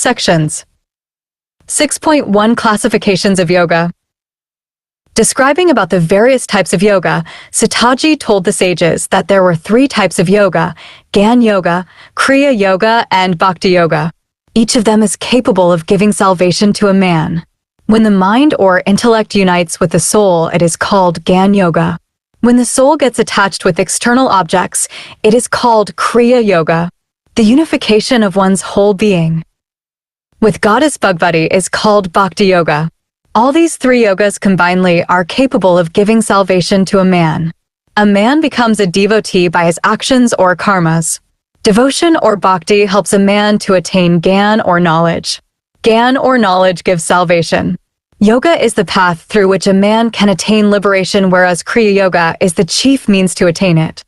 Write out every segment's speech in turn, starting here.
Sections. 6.1 Classifications of Yoga. Describing about the various types of yoga, Sitaji told the sages that there were 3 types of yoga: Gyan Yoga, Kriya Yoga, and Bhakti Yoga. Each of them is capable of giving salvation to a man. When the mind or intellect unites with the soul, it is called Gyan Yoga. When the soul gets attached with external objects, it is called Kriya Yoga, the unification of one's whole being. With Goddess Bhagavati is called Bhakti Yoga. All these 3 yogas combinedly are capable of giving salvation to a man. A man becomes a devotee by his actions or karmas. Devotion or bhakti helps a man to attain Gyan or knowledge. Gyan or knowledge gives salvation. Yoga is the path through which a man can attain liberation, whereas Kriya Yoga is the chief means to attain it.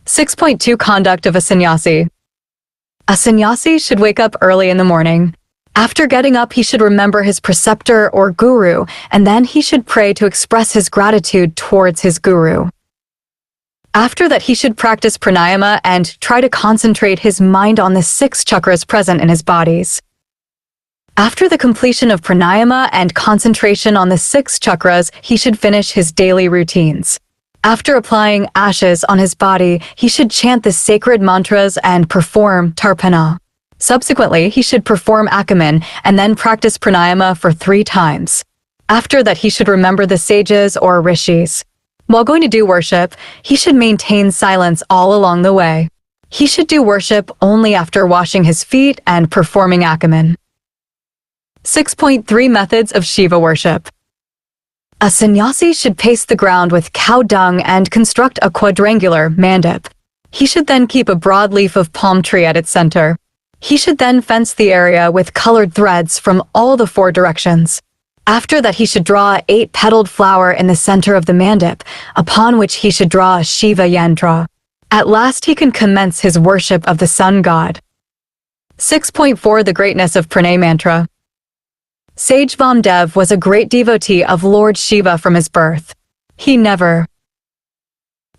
6.2 Conduct of a Sannyasi. A sannyasi should wake up early in the morning. After getting up, he should remember his preceptor or guru, and then he should pray to express his gratitude towards his guru. After that, he should practice pranayama and try to concentrate his mind on the 6 chakras present in his bodies. After the completion of pranayama and concentration on the 6 chakras, he should finish his daily routines. After applying ashes on his body, he should chant the sacred mantras and perform tarpana. Subsequently, he should perform akaman and then practice pranayama for 3 times. After that, he should remember the sages or rishis. While going to do worship, he should maintain silence all along the way. He should do worship only after washing his feet and performing akaman. 6.3 Methods of Shiva Worship. A sannyasi should paste the ground with cow dung and construct a quadrangular mandap. He should then keep a broad leaf of palm tree at its center. He should then fence the area with colored threads from all the 4 directions. After that, he should draw a 8-petaled flower in the center of the mandap, upon which he should draw a Shiva yantra. At last, he can commence his worship of the sun god. 6.4 The Greatness of Pranay Mantra. Sage Vamdev was a great devotee of Lord Shiva from his birth. He never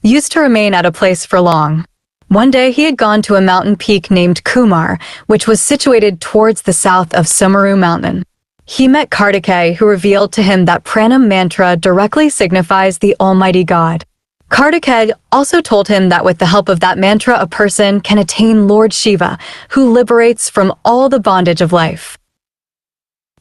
used to remain at a place for long. One day he had gone to a mountain peak named Kumar, which was situated towards the south of Sumeru mountain. He met Kartikeya, who revealed to him that pranam mantra directly signifies the Almighty God. Kartikeya also told him that with the help of that mantra a person can attain Lord Shiva, who liberates from all the bondage of life.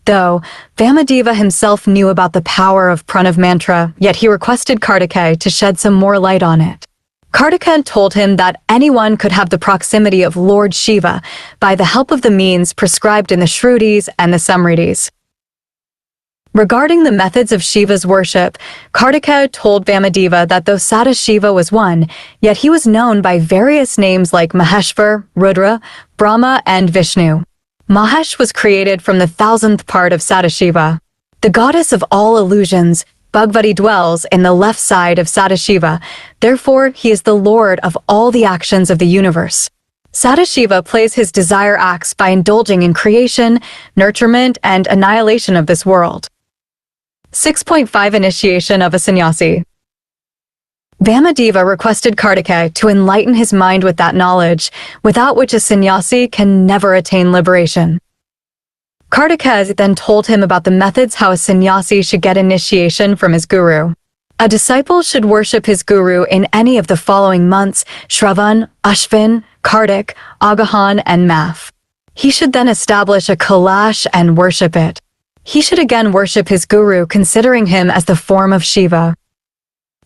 Though Vamadeva himself knew about the power of pranav mantra, yet he requested Kartikeya to shed some more light on it. Kartikeya told him that anyone could have the proximity of Lord Shiva by the help of the means prescribed in the Shrutis and the Samritis. Regarding the methods of Shiva's worship, Kartikeya told Vamadeva that though Sadashiva was one, yet he was known by various names like Maheshvar, Rudra, Brahma, and Vishnu. Mahesh was created from the 1000th part of Sadashiva. The goddess of all illusions, Bhagavati, dwells in the left side of Sadashiva, therefore he is the lord of all the actions of the universe. Sadashiva plays his desire acts by indulging in creation, nurturement, and annihilation of this world. 6.5 Initiation of a Sannyasi. Vamadeva requested Kartikeya to enlighten his mind with that knowledge, without which a sannyasi can never attain liberation. Kartikeya then told him about the methods how a sannyasi should get initiation from his guru. A disciple should worship his guru in any of the following months: Shravan, Ashvin, Kartik, Agahan, and Math. He should then establish a Kailash and worship it. He should again worship his guru, considering him as the form of Shiva.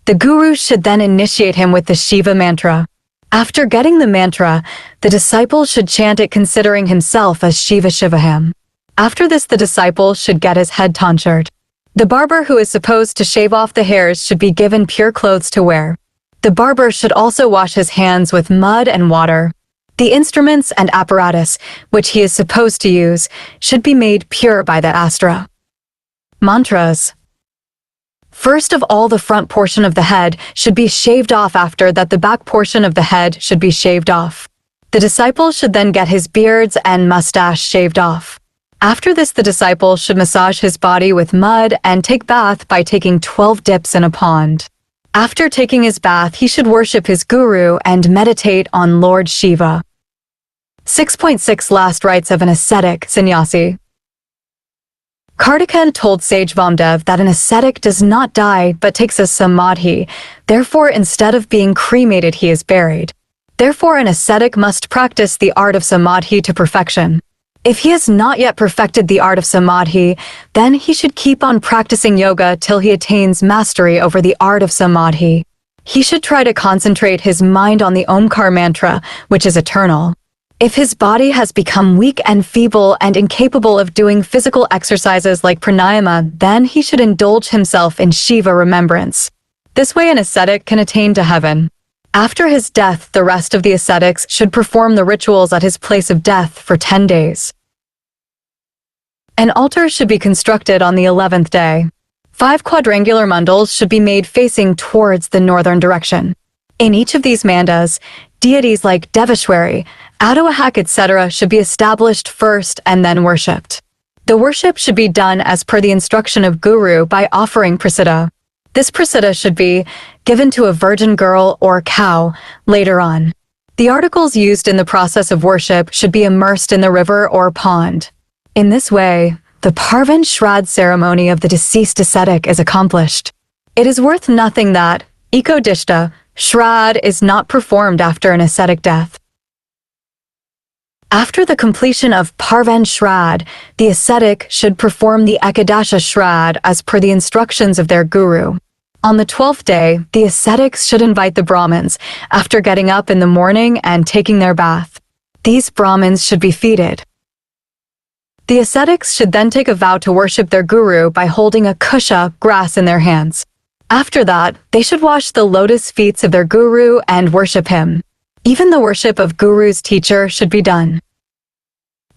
The guru should then initiate him with the Shiva mantra. After getting the mantra, the disciple should chant it considering himself as Shiva Shivaham. After this, the disciple should get his head tonsured. The barber who is supposed to shave off the hairs should be given pure clothes to wear. The barber should also wash his hands with mud and water. The instruments and apparatus, which he is supposed to use, should be made pure by the Astra. Mantras. First of all, the front portion of the head should be shaved off. After that, the back portion of the head should be shaved off. The disciple should then get his beards and mustache shaved off. After this, the disciple should massage his body with mud and take bath by taking 12 dips in a pond. After taking his bath, he should worship his guru and meditate on Lord Shiva. 6.6 Last Rites of an Ascetic Sannyasi. Kartikeyan told sage Vamdev that an ascetic does not die but takes a samadhi, therefore instead of being cremated he is buried. Therefore an ascetic must practice the art of samadhi to perfection. If he has not yet perfected the art of samadhi, then he should keep on practicing yoga till he attains mastery over the art of samadhi. He should try to concentrate his mind on the Omkar mantra, which is eternal. If his body has become weak and feeble and incapable of doing physical exercises like pranayama, then he should indulge himself in Shiva remembrance. This way an ascetic can attain to heaven. After his death, the rest of the ascetics should perform the rituals at his place of death for 10 days. An altar should be constructed on the 11th day. 5 quadrangular mandals should be made facing towards the northern direction. In each of these mandas, deities like Devashwari, Adawahak, etc. should be established first and then worshipped. The worship should be done as per the instruction of Guru by offering prasada. This prasada should be given to a virgin girl or cow later on. The articles used in the process of worship should be immersed in the river or pond. In this way, the Parvan Shraddh ceremony of the deceased ascetic is accomplished. It is worth nothing that, Ekodishta, Shraddh is not performed after an ascetic death. After the completion of Parvan Shraddh, the ascetic should perform the Ekadasha Shraddh as per the instructions of their guru. On the 12th day, the ascetics should invite the Brahmins after getting up in the morning and taking their bath. These Brahmins should be feted. The ascetics should then take a vow to worship their guru by holding a kusha, grass, in their hands. After that, they should wash the lotus feet of their guru and worship him. Even the worship of guru's teacher should be done.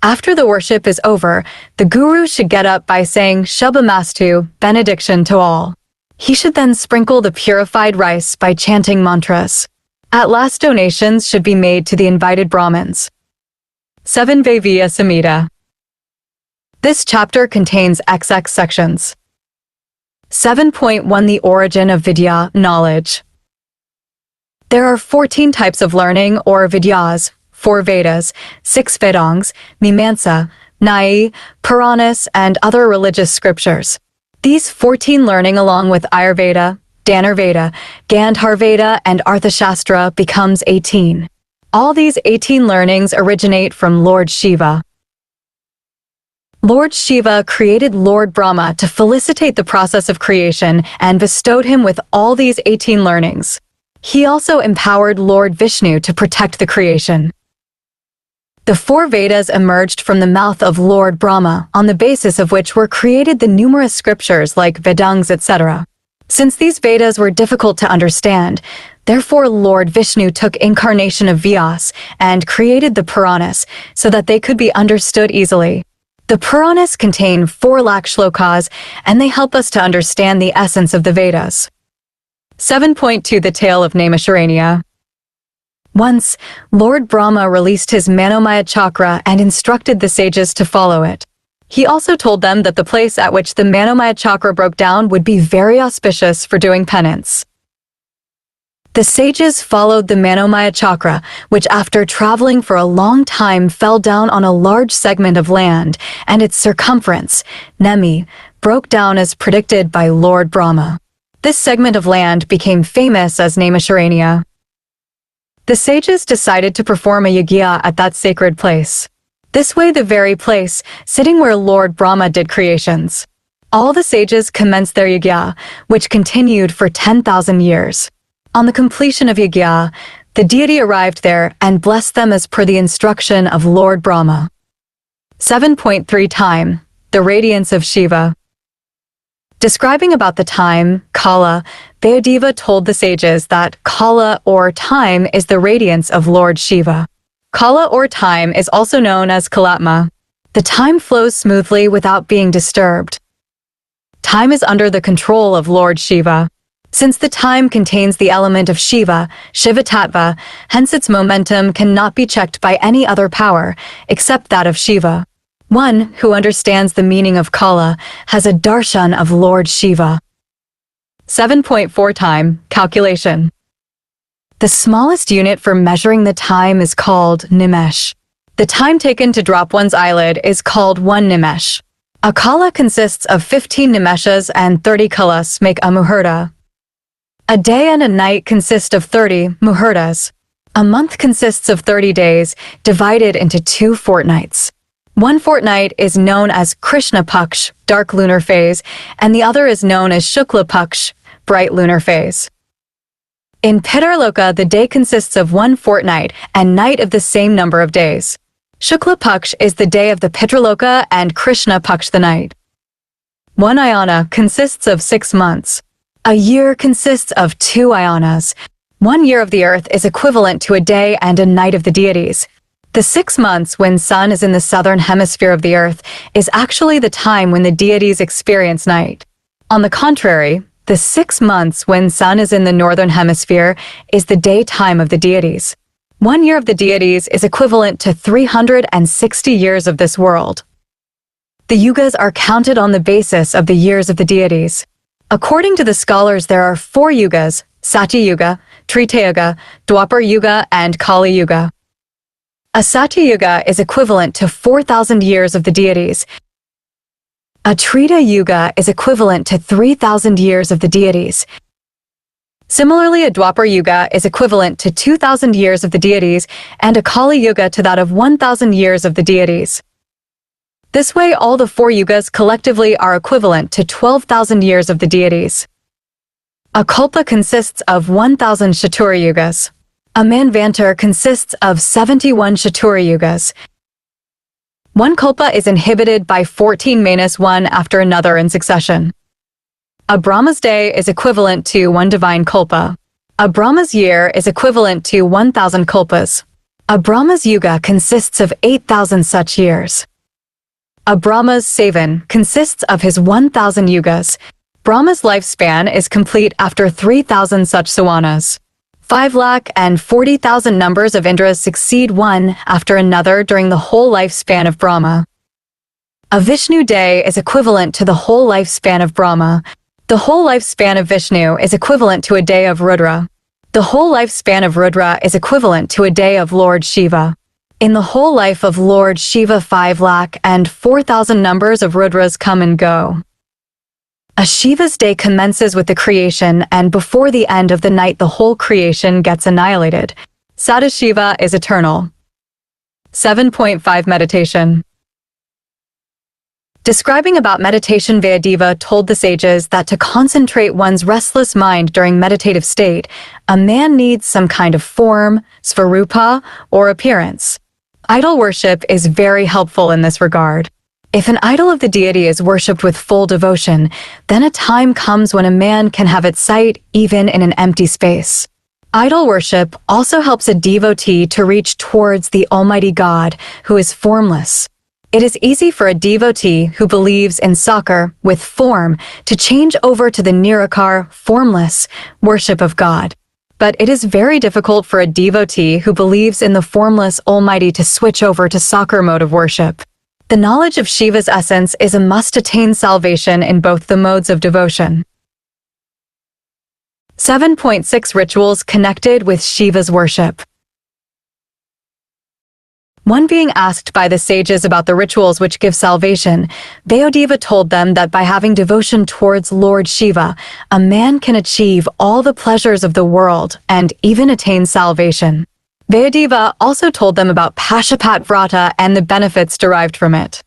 After the worship is over, the guru should get up by saying Shubhamastu, benediction to all. He should then sprinkle the purified rice by chanting mantras. At last, donations should be made to the invited Brahmins. 7 Vayviya Samhita. This chapter contains XX sections. 7.1 The origin of Vidya, knowledge. There are 14 types of learning or Vidyas, 4 Vedas, 6 Vedangas, Mimamsa, Nyaya, Puranas, and other religious scriptures. These 14 learning along with Ayurveda, Dhanurveda, Gandharveda, and Arthashastra becomes 18. All these 18 learnings originate from Lord Shiva. Lord Shiva created Lord Brahma to felicitate the process of creation and bestowed him with all these 18 learnings. He also empowered Lord Vishnu to protect the creation. The 4 Vedas emerged from the mouth of Lord Brahma, on the basis of which were created the numerous scriptures like Vedangas, etc. Since these Vedas were difficult to understand, therefore Lord Vishnu took incarnation of Vyas and created the Puranas so that they could be understood easily. The Puranas contain 4 lakh shlokas, and they help us to understand the essence of the Vedas. 7.2 The Tale of Naimisharanya. Once, Lord Brahma released his Manomaya chakra and instructed the sages to follow it. He also told them that the place at which the Manomaya chakra broke down would be very auspicious for doing penance. The sages followed the Manomaya chakra, which after traveling for a long time fell down on a large segment of land, and its circumference, Nemi, broke down as predicted by Lord Brahma. This segment of land became famous as Naimisharanya. The sages decided to perform a yajna at that sacred place. This way the very place, sitting where Lord Brahma did creations. All the sages commenced their yajna, which continued for 10,000 years. On the completion of yajna, the deity arrived there and blessed them as per the instruction of Lord Brahma. 7.3 Time, the radiance of Shiva. Describing about the time, Kala, Vayadeva told the sages that Kala or time is the radiance of Lord Shiva. Kala or time is also known as Kalatma. The time flows smoothly without being disturbed. Time is under the control of Lord Shiva. Since the time contains the element of Shiva, Shiva Tattva, hence its momentum cannot be checked by any other power, except that of Shiva. One who understands the meaning of Kala has a darshan of Lord Shiva. 7.4 Time, calculation. The smallest unit for measuring the time is called nimesh. The time taken to drop one's eyelid is called 1 nimesh. A kala consists of 15 nimeshas and 30 kalas make a muhurta. A day and a night consist of 30 muhurtas. A month consists of 30 days, divided into 2 fortnights. One fortnight is known as Krishna Paksh, dark lunar phase, and the other is known as Shukla Paksh, bright lunar phase. In Pitarloka, the day consists of 1 fortnight and night of the same number of days. Shukla Paksh is the day of the Pitarloka and Krishna Paksh the night. One ayana consists of 6 months. A year consists of 2 ayanas. 1 year of the earth is equivalent to a day and a night of the deities. The 6 months when sun is in the southern hemisphere of the earth is actually the time when the deities experience night. On the contrary, the 6 months when sun is in the northern hemisphere is the daytime of the deities. 1 year of the deities is equivalent to 360 years of this world. The yugas are counted on the basis of the years of the deities. According to the scholars, there are 4 yugas: Satya Yuga, Treta Yuga, Dwapar Yuga, and Kali Yuga. A Satya Yuga is equivalent to 4,000 years of the deities. A Treta Yuga is equivalent to 3,000 years of the deities. Similarly, a Dwapar Yuga is equivalent to 2,000 years of the deities, and a Kali Yuga to that of 1,000 years of the deities. This way, all the 4 yugas collectively are equivalent to 12,000 years of the deities. A kalpa consists of 1,000 Chatura yugas. A manvantar consists of 71 Chatura yugas. One kalpa is inhibited by 14-1 after another in succession. A Brahma's day is equivalent to 1 divine kalpa. A Brahma's year is equivalent to 1,000 kalpas. A Brahma's yuga consists of 8,000 such years. A Brahma's sevan consists of his 1,000 yugas. Brahma's lifespan is complete after 3,000 such sawanas. 5,40,000 numbers of Indras succeed one after another during the whole lifespan of Brahma. A Vishnu day is equivalent to the whole lifespan of Brahma. The whole lifespan of Vishnu is equivalent to a day of Rudra. The whole lifespan of Rudra is equivalent to a day of Lord Shiva. In the whole life of Lord Shiva, 5,04,000 numbers of Rudras come and go. A Shiva's day commences with the creation, and before the end of the night the whole creation gets annihilated. Sadashiva is eternal. 7.5 Meditation. Describing about meditation, Vayadeva told the sages that to concentrate one's restless mind during meditative state, a man needs some kind of form, svarupa, or appearance. Idol worship is very helpful in this regard. If an idol of the deity is worshipped with full devotion, then a time comes when a man can have its sight even in an empty space. Idol worship also helps a devotee to reach towards the Almighty God, who is formless. It is easy for a devotee who believes in sakar, with form, to change over to the nirakar, formless, worship of God. But it is very difficult for a devotee who believes in the formless Almighty to switch over to sakar mode of worship. The knowledge of Shiva's essence is a must to attain salvation in both the modes of devotion. 7.6 Rituals connected with Shiva's worship. One being asked by the sages about the rituals which give salvation, Vayadeva told them that by having devotion towards Lord Shiva, a man can achieve all the pleasures of the world and even attain salvation. Vayadeva also told them about Pashupat Vrata and the benefits derived from it.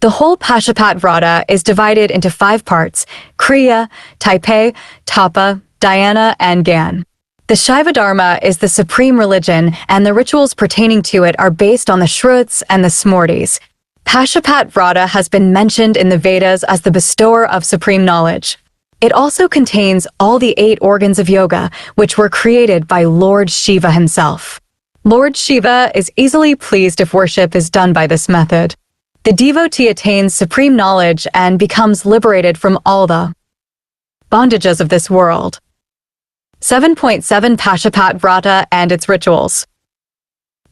The whole Pashupat Vrata is divided into 5 parts: Kriya, Taipe, Tapa, Dhyana, and Gyan. The Shaiva Dharma is the supreme religion, and the rituals pertaining to it are based on the Shruts and the Smritis. Pashupat Vrata has been mentioned in the Vedas as the bestower of supreme knowledge. It also contains all the 8 organs of yoga, which were created by Lord Shiva himself. Lord Shiva is easily pleased if worship is done by this method. The devotee attains supreme knowledge and becomes liberated from all the bondages of this world. 7.7 Pashupat Vrata and its rituals.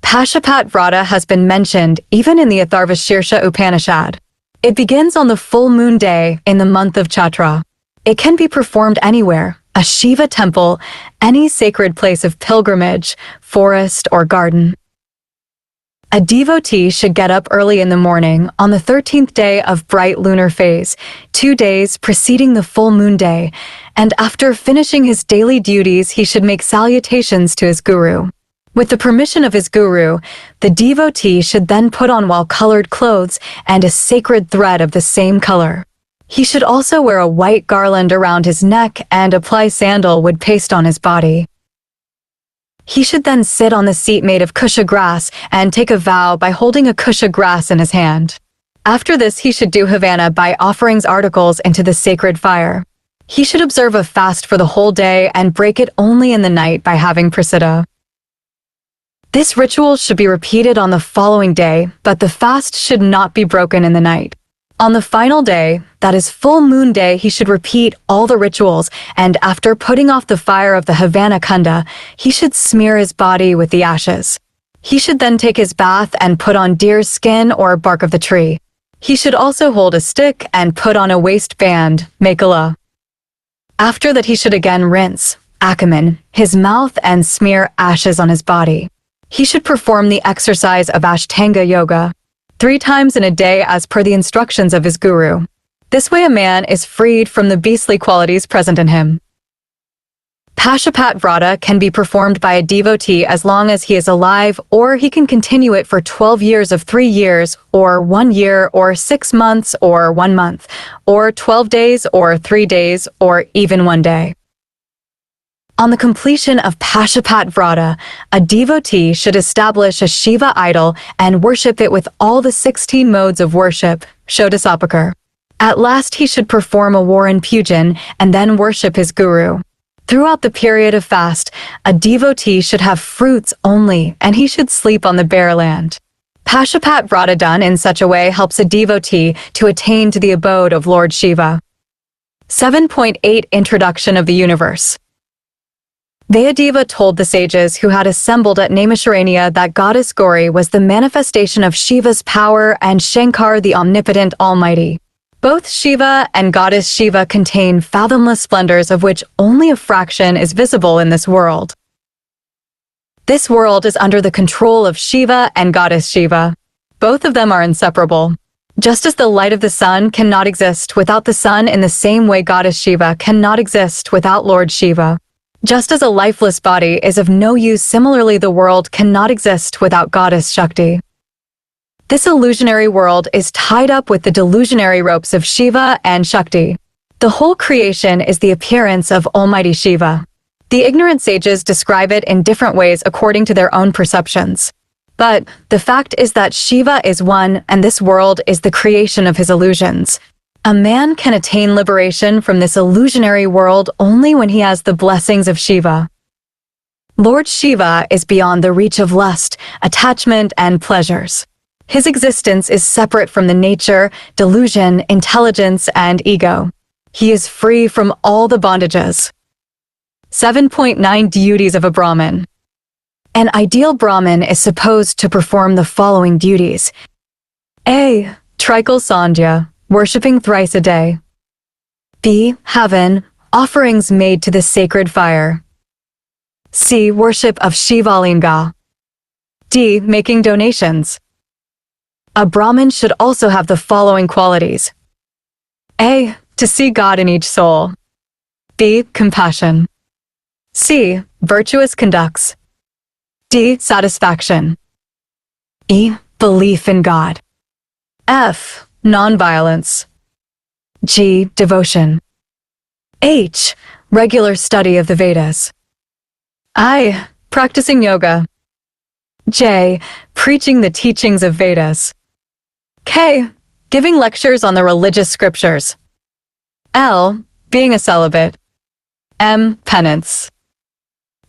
Pashupat Vrata has been mentioned even in the Atharvashirsha Upanishad. It begins on the full moon day in the month of Chaitra. It can be performed anywhere, a Shiva temple, any sacred place of pilgrimage, forest, or garden. A devotee should get up early in the morning on the 13th day of bright lunar phase, 2 days preceding the full moon day, and after finishing his daily duties he should make salutations to his guru. With the permission of his guru, the devotee should then put on well-colored clothes and a sacred thread of the same color. He should also wear a white garland around his neck and apply sandalwood paste on his body. He should then sit on the seat made of kusha grass and take a vow by holding a kusha grass in his hand. After this, he should do havana by offerings articles into the sacred fire. He should observe a fast for the whole day and break it only in the night by having prasada. This ritual should be repeated on the following day, but the fast should not be broken in the night. On the final day, that is full moon day, he should repeat all the rituals, and after putting off the fire of the Havana Kunda, he should smear his body with the ashes. He should then take his bath and put on deer's skin or bark of the tree. He should also hold a stick and put on a waistband, mekhala. After that, he should again rinse, akaman, his mouth and smear ashes on his body. He should perform the exercise of Ashtanga Yoga 3 times in a day as per the instructions of his guru. This way a man is freed from the beastly qualities present in him. Pashupat Vrata can be performed by a devotee as long as he is alive, or he can continue it for 12 years of 3 years, or 1 year, or 6 months, or 1 month, or 12 days, or 3 days, or even 1 day. On the completion of Pashupat Vrata, a devotee should establish a Shiva idol and worship it with all the 16 modes of worship, Shodasapakar. At last he should perform a Waran Pujan and then worship his guru. Throughout the period of fast, a devotee should have fruits only, and he should sleep on the bare land. Pashupat Vrata done in such a way helps a devotee to attain to the abode of Lord Shiva. 7.8 Introduction of the Universe. Vayadeva told the sages who had assembled at Naimisharanya that goddess Gauri was the manifestation of Shiva's power and Shankar the omnipotent almighty. Both Shiva and goddess Shiva contain fathomless splendors of which only a fraction is visible in this world. This world is under the control of Shiva and goddess Shiva. Both of them are inseparable. Just as the light of the sun cannot exist without the sun, in the same way goddess Shiva cannot exist without Lord Shiva. Just as a lifeless body is of no use, similarly the world cannot exist without goddess Shakti. This illusionary world is tied up with the delusionary ropes of Shiva and Shakti. The whole creation is the appearance of Almighty Shiva. The ignorant sages describe it in different ways according to their own perceptions. But the fact is that Shiva is one, and this world is the creation of his illusions. A man can attain liberation from this illusionary world only when he has the blessings of Shiva. Lord Shiva is beyond the reach of lust, attachment, and pleasures. His existence is separate from the nature, delusion, intelligence, and ego. He is free from all the bondages. 7.9 Duties of a Brahmin. An ideal Brahmin is supposed to perform the following duties. A. Trikal Sandhya, worshipping thrice a day. B. Havan, offerings made to the sacred fire. C. Worship of Shivalinga. D. Making donations. A Brahmin should also have the following qualities. A. To see God in each soul. B. Compassion. C. Virtuous conducts. D. Satisfaction. E. Belief in God. F. Non-violence. G. Devotion. H. Regular study of the Vedas. I. Practicing yoga. J. Preaching the teachings of Vedas. K. Giving lectures on the religious scriptures. L. Being a celibate. M. Penance.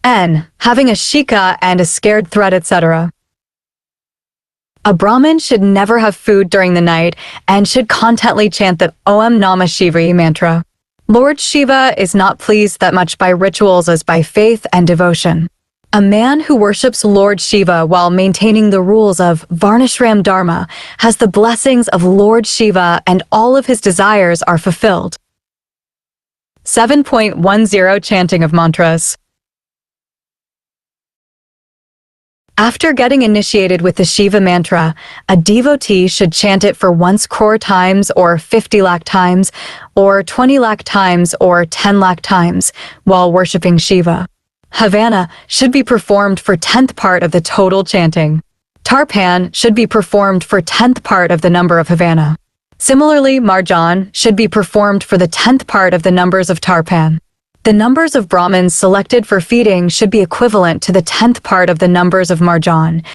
N. Having a shika and a scared thread, etc. A Brahmin should never have food during the night and should constantly chant the Om Namah Shivaya mantra. Lord Shiva is not pleased that much by rituals as by faith and devotion. A man who worships Lord Shiva while maintaining the rules of Varnashram Dharma has the blessings of Lord Shiva and all of his desires are fulfilled. 7.10 Chanting of Mantras. After getting initiated with the Shiva mantra, a devotee should chant it for 1 crore times or 50 lakh times or 20 lakh times or 10 lakh times while worshipping Shiva. Havana should be performed for 10th part of the total chanting. Tarpan should be performed for 10th part of the number of Havana. Similarly, Marjan should be performed for the 10th part of the numbers of Tarpan. The numbers of Brahmins selected for feeding should be equivalent to the 10th part of the numbers of Marjan.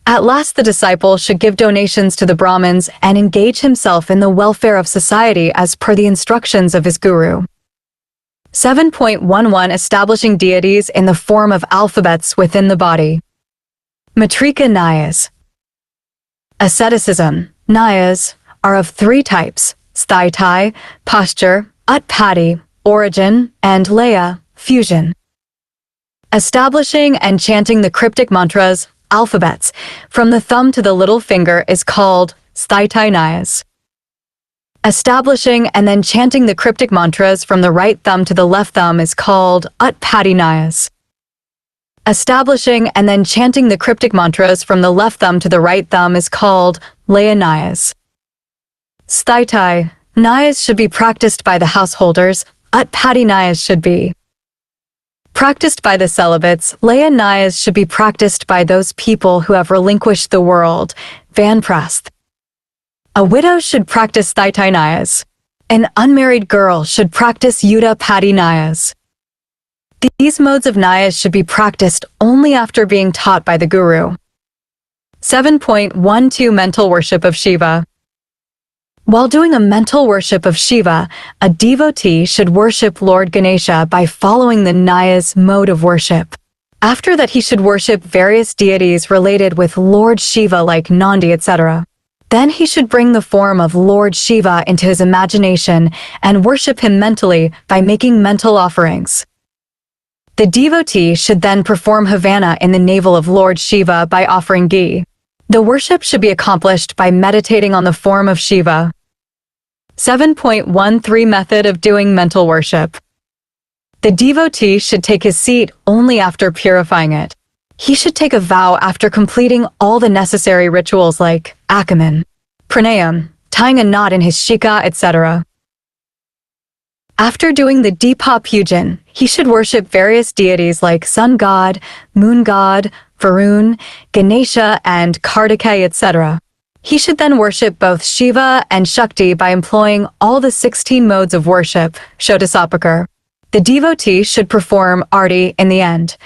At last, the disciple should give donations to the Brahmins and engage himself in the welfare of society as per the instructions of his guru. 7.11 Establishing deities in the form of alphabets within the body. Matrika Nyayas. Asceticism. Nyayas are of 3 types: sthaitai, posture, utpatti, origin, and laya, fusion. Establishing and chanting the cryptic mantras, alphabets, from the thumb to the little finger is called sthaitai nyayas. Establishing and then chanting the cryptic mantras from the right thumb to the left thumb is called utpatti nyayas. Establishing and then chanting the cryptic mantras from the left thumb to the right thumb is called laya nyayas. Sthaitai nyayas should be practiced by the householders. Utpatti nyayas should be practiced by the celibates. Laya nyayas should be practiced by those people who have relinquished the world. Vanprasth. A widow should practice sthaitai nyayas. An unmarried girl should practice utpatti nyayas. These modes of nyayas should be practiced only after being taught by the guru. 7.12 Mental worship of Shiva. While doing a mental worship of Shiva, a devotee should worship Lord Ganesha by following the Nyayas mode of worship. After that, he should worship various deities related with Lord Shiva like Nandi, etc. Then he should bring the form of Lord Shiva into his imagination and worship him mentally by making mental offerings. The devotee should then perform Havana in the navel of Lord Shiva by offering ghee. The worship should be accomplished by meditating on the form of Shiva. 7.13 Method of doing mental worship. The devotee should take his seat only after purifying it. He should take a vow after completing all the necessary rituals like Akaman, pranayam, tying a knot in his shika, etc. After doing the Deepa Pujan, he should worship various deities like sun god, moon god, Varun, Ganesha, and Kartikeya, etc. He should then worship both Shiva and Shakti by employing all the 16 modes of worship, Shodasapakar. The devotee should perform arti in the end.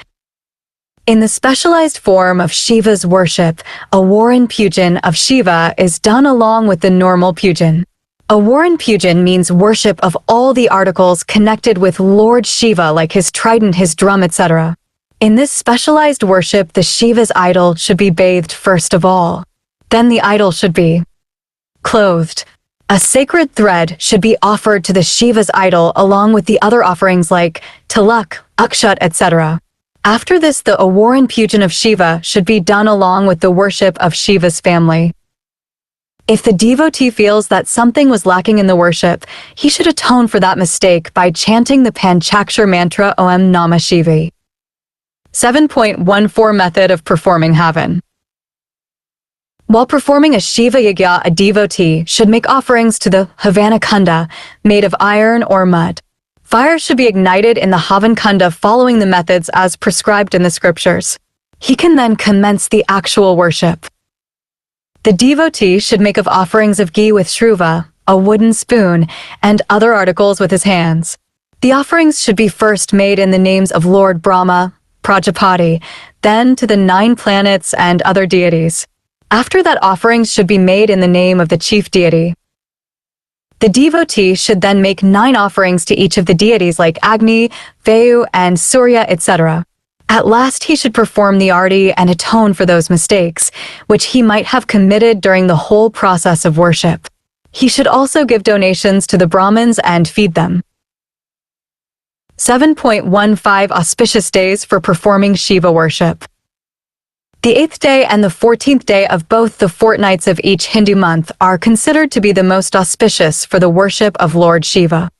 In the specialized form of Shiva's worship, a Warren Pujan of Shiva is done along with the normal Pujan. A Warren Pujan means worship of all the articles connected with Lord Shiva like his trident, his drum, etc. In this specialized worship, the Shiva's idol should be bathed first of all. Then the idol should be clothed. A sacred thread should be offered to the Shiva's idol along with the other offerings like tilak, akshat, etc. After this, the Awaran Pujan of Shiva should be done along with the worship of Shiva's family. If the devotee feels that something was lacking in the worship, he should atone for that mistake by chanting the Panchakshar mantra Om Namah Shivaya. 7.14 Method of performing Havan. While performing a Shiva Yagya, a devotee should make offerings to the Havana Kunda, made of iron or mud. Fire should be ignited in the Havan Kunda following the methods as prescribed in the scriptures. He can then commence the actual worship. The devotee should make of offerings of ghee with shruva, a wooden spoon, and other articles with his hands. The offerings should be first made in the names of Lord Brahma, Prajapati, then to the 9 planets and other deities. After that, offerings should be made in the name of the chief deity. The devotee should then make 9 offerings to each of the deities like Agni, Vayu, and Surya, etc. At last, he should perform the arti and atone for those mistakes, which he might have committed during the whole process of worship. He should also give donations to the Brahmins and feed them. 7.15 Auspicious days for performing Shiva worship. The 8th day and the 14th day of both the fortnights of each Hindu month are considered to be the most auspicious for the worship of Lord Shiva.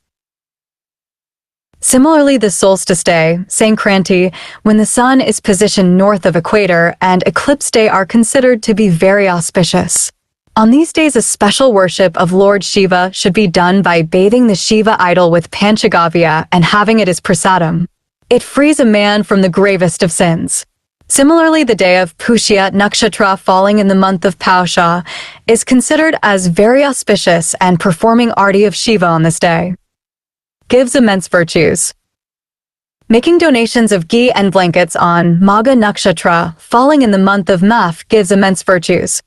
Similarly, the solstice day, Sankranti, when the sun is positioned north of equator, and eclipse day are considered to be very auspicious. On these days, a special worship of Lord Shiva should be done by bathing the Shiva idol with Panchagavya and having it as prasadam. It frees a man from the gravest of sins. Similarly, the day of Pushya Nakshatra falling in the month of Pausha is considered as very auspicious, and performing Arti of Shiva on this day gives immense virtues. Making donations of ghee and blankets on Magha Nakshatra falling in the month of Maph gives immense virtues.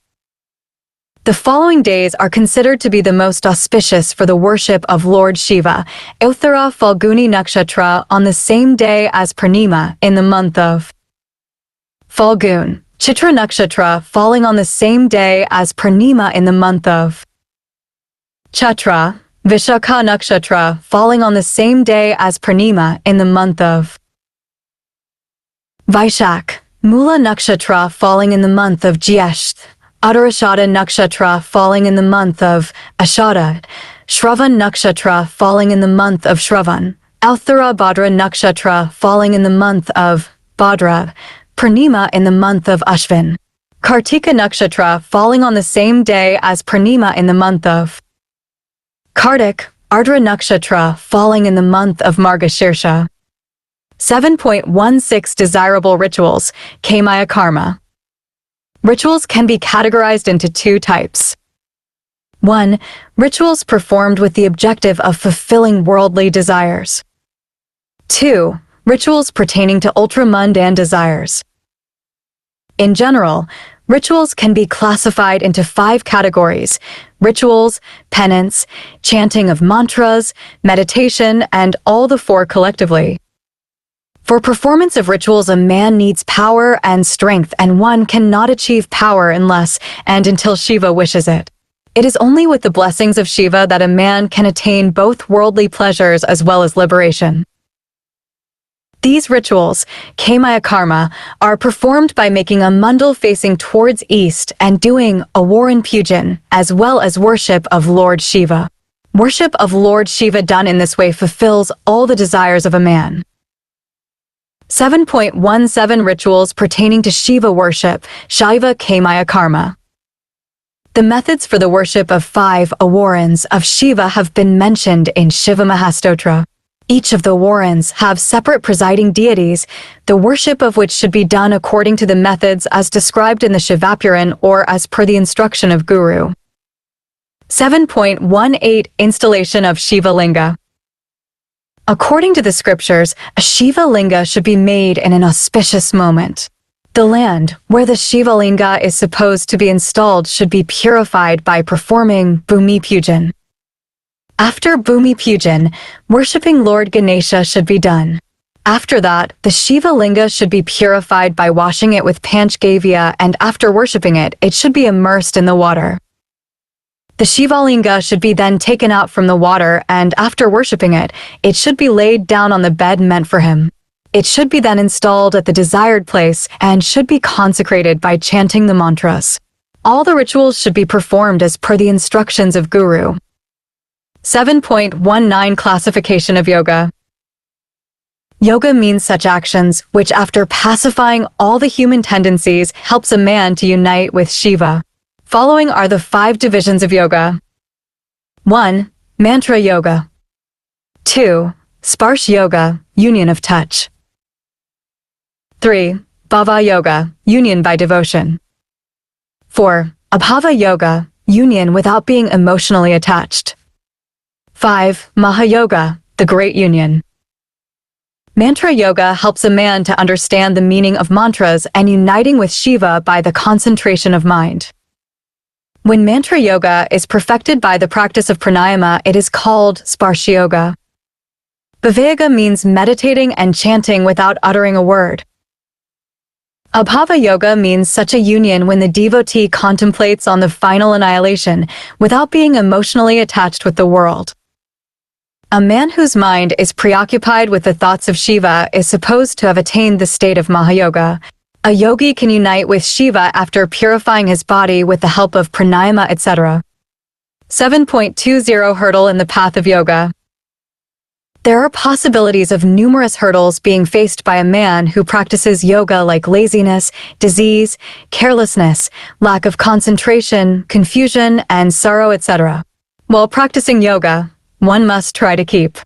The following days are considered to be the most auspicious for the worship of Lord Shiva. Uttara Falguni Nakshatra on the same day as Purnima in the month of Falgun. Chitra Nakshatra falling on the same day as Purnima in the month of Chatra. Vishakha Nakshatra falling on the same day as Purnima in the month of Vaishak. Mula Nakshatra falling in the month of Jyesht. Uttarashada Nakshatra falling in the month of Ashada. Shravan Nakshatra falling in the month of Shravan. Uttara Bhadra Nakshatra falling in the month of Bhadra. Purnima in the month of Ashvin. Kartika Nakshatra falling on the same day as Purnima in the month of Kartik. Ardra Nakshatra falling in the month of Margashirsha. 7.16 Desirable rituals, Kamaya Karma. Rituals can be categorized into two types. 1. Rituals performed with the objective of fulfilling worldly desires. 2. Rituals pertaining to ultra-mundane desires. In general, rituals can be classified into 5 categories: rituals, penance, chanting of mantras, meditation, and all the 4 collectively. For performance of rituals, a man needs power and strength, and one cannot achieve power unless and until Shiva wishes it. It is only with the blessings of Shiva that a man can attain both worldly pleasures as well as liberation. These rituals, Kamaya Karma, are performed by making a mandal facing towards east and doing a Warren Pujan, as well as worship of Lord Shiva. Worship of Lord Shiva done in this way fulfills all the desires of a man. 7.17 Rituals pertaining to Shiva worship, Shaiva Kamaya Karma. The methods for the worship of 5 Awarans of Shiva have been mentioned in Shiva Mahastotra. Each of the Warans have separate presiding deities, the worship of which should be done according to the methods as described in the Shivapuran or as per the instruction of Guru. 7.18 Installation of Shiva Linga. According to the scriptures, a Shiva Linga should be made in an auspicious moment. The land where the Shiva Linga is supposed to be installed should be purified by performing Bhumi Pujan. After Bhumi Pujan, worshipping Lord Ganesha should be done. After that, the Shiva Linga should be purified by washing it with Panchgavya, and after worshipping it, it should be immersed in the water. The Shiva Linga should be then taken out from the water, and after worshipping it, it should be laid down on the bed meant for him. It should be then installed at the desired place and should be consecrated by chanting the mantras. All the rituals should be performed as per the instructions of Guru. 7.19 Classification of Yoga. Yoga means such actions which, after pacifying all the human tendencies, helps a man to unite with Shiva. Following are the 5 divisions of yoga. 1. Mantra Yoga. 2. Sparsh Yoga, union of touch. 3. Bhava Yoga, union by devotion. 4. Abhava Yoga, union without being emotionally attached. 5. Mahayoga, the great union. Mantra Yoga helps a man to understand the meaning of mantras and uniting with Shiva by the concentration of mind. When Mantra Yoga is perfected by the practice of pranayama, it is called Sparsh Yoga. Bhava means meditating and chanting without uttering a word. Abhava Yoga means such a union when the devotee contemplates on the final annihilation without being emotionally attached with the world. A man whose mind is preoccupied with the thoughts of Shiva is supposed to have attained the state of Mahayoga. A yogi can unite with Shiva after purifying his body with the help of pranayama, etc. 7.20 Hurdle in the path of yoga. There are possibilities of numerous hurdles being faced by a man who practices yoga, like laziness, disease, carelessness, lack of concentration, confusion, and sorrow, etc. While practicing yoga, one must try to keep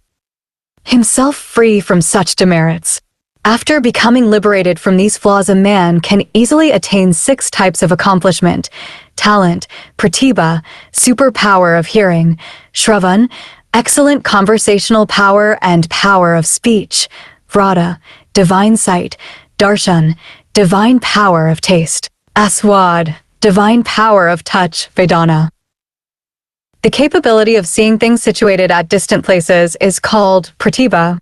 himself free from such demerits. After becoming liberated from these flaws, a man can easily attain 6 types of accomplishment: talent, pratibha, superpower of hearing, shravan, excellent conversational power and power of speech, vrata, divine sight, darshan, divine power of taste, aswad, divine power of touch, vedana. The capability of seeing things situated at distant places is called pratibha.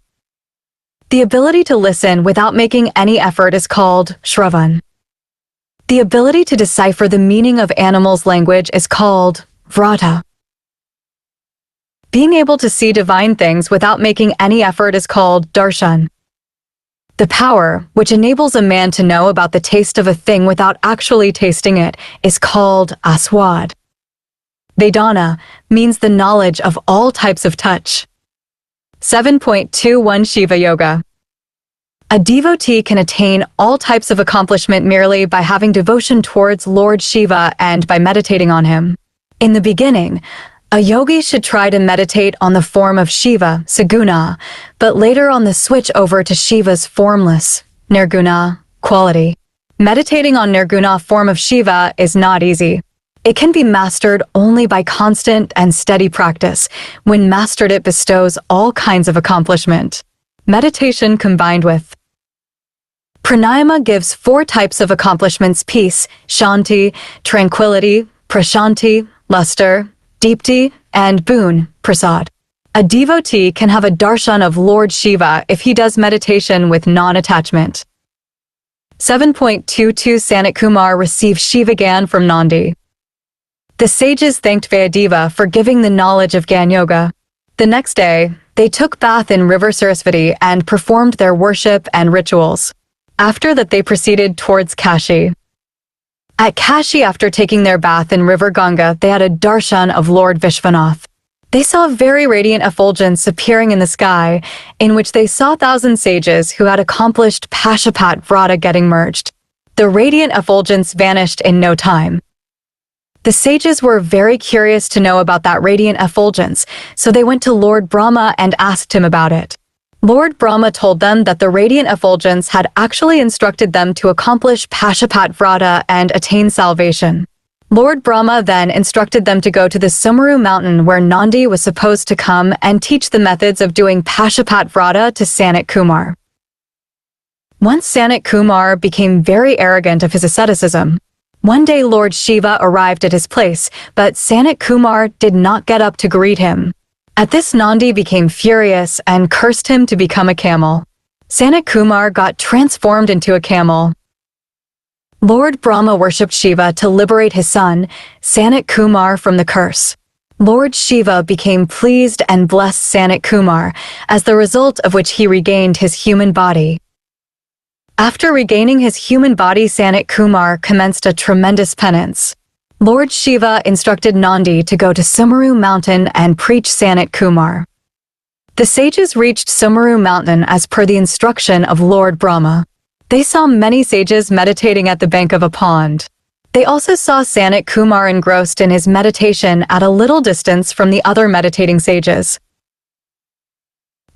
The ability to listen without making any effort is called shravan. The ability to decipher the meaning of animals' language is called vrata. Being able to see divine things without making any effort is called darshan. The power, which enables a man to know about the taste of a thing without actually tasting it, is called aswad. Vedana means the knowledge of all types of touch. 7.21 Shiva Yoga. A devotee can attain all types of accomplishment merely by having devotion towards Lord Shiva and by meditating on him. In the beginning, a yogi should try to meditate on the form of Shiva, saguna, but later on the switch over to Shiva's formless, nirguna, quality. Meditating on nirguna form of Shiva is not easy. It can be mastered only by constant and steady practice. When mastered, it bestows all kinds of accomplishment. Meditation combined with pranayama gives 4 types of accomplishments: peace, shanti, tranquility, prashanti, luster, deepti, and boon, prasad. A devotee can have a darshan of Lord Shiva if he does meditation with non-attachment. 7.22 Sanat Kumar received Shiva Gyan from Nandi. The sages thanked Vayadeva for giving the knowledge of Gyan Yoga. The next day, they took bath in river Sarasvati and performed their worship and rituals. After that, they proceeded towards Kashi. At Kashi, after taking their bath in river Ganga, they had a darshan of Lord Vishwanath. They saw a very radiant effulgence appearing in the sky, in which they saw 1,000 sages who had accomplished Pashupat Vrata getting merged. The radiant effulgence vanished in no time. The sages were very curious to know about that radiant effulgence, so they went to Lord Brahma and asked him about it. Lord Brahma told them that the radiant effulgence had actually instructed them to accomplish Pashupat Vrata and attain salvation. Lord Brahma then instructed them to go to the Sumeru mountain where Nandi was supposed to come and teach the methods of doing Pashupat Vrata to Sanat Kumar. Once Sanat Kumar became very arrogant of his asceticism. One day Lord Shiva arrived at his place, but Sanat Kumar did not get up to greet him. At this, Nandi became furious and cursed him to become a camel. Sanat Kumar got transformed into a camel. Lord Brahma worshipped Shiva to liberate his son, Sanat Kumar, from the curse. Lord Shiva became pleased and blessed Sanat Kumar, as the result of which he regained his human body. After regaining his human body, Sanat Kumar commenced a tremendous penance. Lord Shiva instructed Nandi to go to Sumeru mountain and preach Sanat Kumar. The sages reached Sumeru mountain as per the instruction of Lord Brahma. They saw many sages meditating at the bank of a pond. They also saw Sanat Kumar engrossed in his meditation at a little distance from the other meditating sages.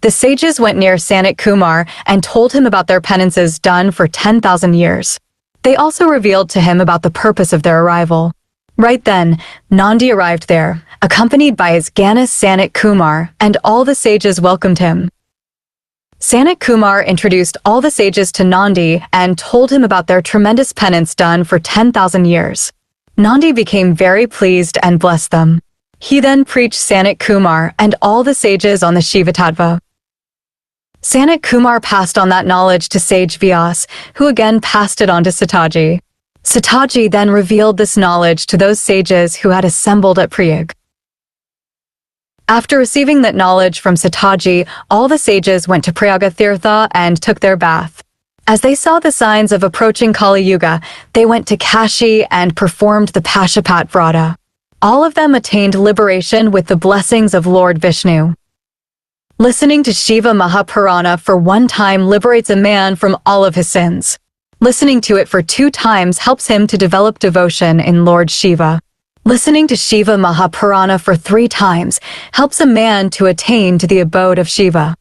The sages went near Sanat Kumar and told him about their penances done for 10,000 years. They also revealed to him about the purpose of their arrival. Right then, Nandi arrived there, accompanied by his Ganas Sanat Kumar, and all the sages welcomed him. Sanat Kumar introduced all the sages to Nandi and told him about their tremendous penance done for 10,000 years. Nandi became very pleased and blessed them. He then preached Sanat Kumar and all the sages on the Shivatattva. Sanat Kumar passed on that knowledge to sage Vyas, who again passed it on to Sataji. Sataji then revealed this knowledge to those sages who had assembled at Prayag. After receiving that knowledge from Sataji, all the sages went to Prayaga and took their bath. As they saw the signs of approaching Kali Yuga, they went to Kashi and performed the Pashupat Vrata. All of them attained liberation with the blessings of Lord Vishnu. Listening to Shiva Mahapurana for one time liberates a man from all of his sins. Listening to it for 2 times helps him to develop devotion in Lord Shiva. Listening to Shiva Mahapurana for 3 times helps a man to attain to the abode of Shiva.